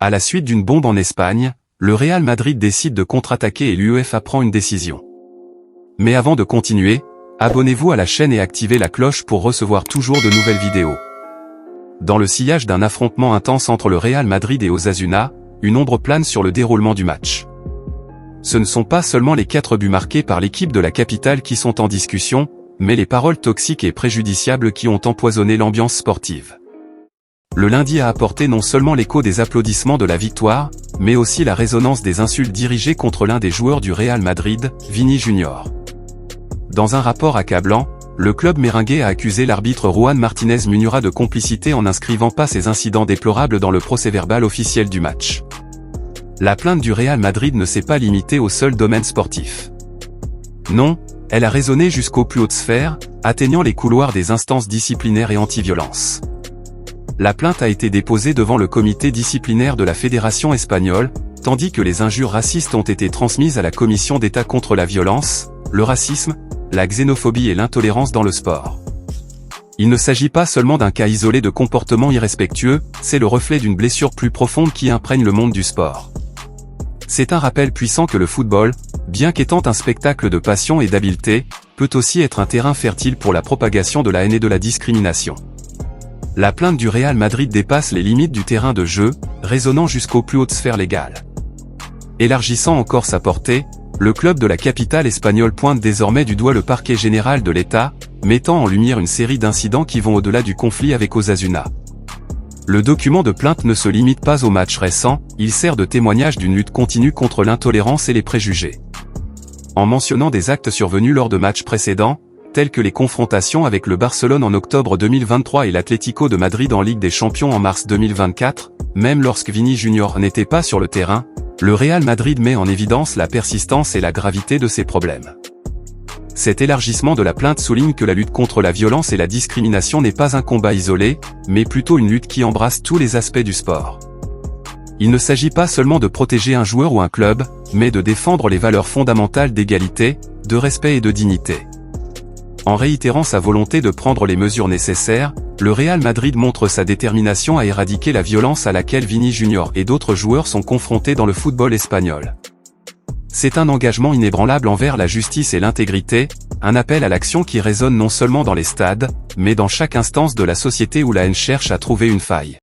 À la suite d'une bombe en Espagne, le Real Madrid décide de contre-attaquer et l'UEFA prend une décision. Mais avant de continuer, abonnez-vous à la chaîne et activez la cloche pour recevoir toujours de nouvelles vidéos. Dans le sillage d'un affrontement intense entre le Real Madrid et Osasuna, une ombre plane sur le déroulement du match. Ce ne sont pas seulement les 4 buts marqués par l'équipe de la capitale qui sont en discussion, mais les paroles toxiques et préjudiciables qui ont empoisonné l'ambiance sportive. Le lundi a apporté non seulement l'écho des applaudissements de la victoire, mais aussi la résonance des insultes dirigées contre l'un des joueurs du Real Madrid, Vini Junior. Dans un rapport accablant, le club merengue a accusé l'arbitre Juan Martínez Muñura de complicité en n'inscrivant pas ces incidents déplorables dans le procès-verbal officiel du match. La plainte du Real Madrid ne s'est pas limitée au seul domaine sportif. Non, elle a résonné jusqu'aux plus hautes sphères, atteignant les couloirs des instances disciplinaires et anti-violence. La plainte a été déposée devant le comité disciplinaire de la Fédération espagnole, tandis que les injures racistes ont été transmises à la Commission d'État contre la violence, le racisme, la xénophobie et l'intolérance dans le sport. Il ne s'agit pas seulement d'un cas isolé de comportement irrespectueux, c'est le reflet d'une blessure plus profonde qui imprègne le monde du sport. C'est un rappel puissant que le football, bien qu'étant un spectacle de passion et d'habileté, peut aussi être un terrain fertile pour la propagation de la haine et de la discrimination. La plainte du Real Madrid dépasse les limites du terrain de jeu, résonnant jusqu'aux plus hautes sphères légales. Élargissant encore sa portée, le club de la capitale espagnole pointe désormais du doigt le parquet général de l'État, mettant en lumière une série d'incidents qui vont au-delà du conflit avec Osasuna. Le document de plainte ne se limite pas aux matchs récents, il sert de témoignage d'une lutte continue contre l'intolérance et les préjugés. En mentionnant des actes survenus lors de matchs précédents, tels que les confrontations avec le Barcelone en octobre 2023 et l'Atlético de Madrid en Ligue des Champions en mars 2024, même lorsque Vini Junior n'était pas sur le terrain, le Real Madrid met en évidence la persistance et la gravité de ces problèmes. Cet élargissement de la plainte souligne que la lutte contre la violence et la discrimination n'est pas un combat isolé, mais plutôt une lutte qui embrasse tous les aspects du sport. Il ne s'agit pas seulement de protéger un joueur ou un club, mais de défendre les valeurs fondamentales d'égalité, de respect et de dignité. En réitérant sa volonté de prendre les mesures nécessaires, le Real Madrid montre sa détermination à éradiquer la violence à laquelle Vini Junior et d'autres joueurs sont confrontés dans le football espagnol. C'est un engagement inébranlable envers la justice et l'intégrité, un appel à l'action qui résonne non seulement dans les stades, mais dans chaque instance de la société où la haine cherche à trouver une faille.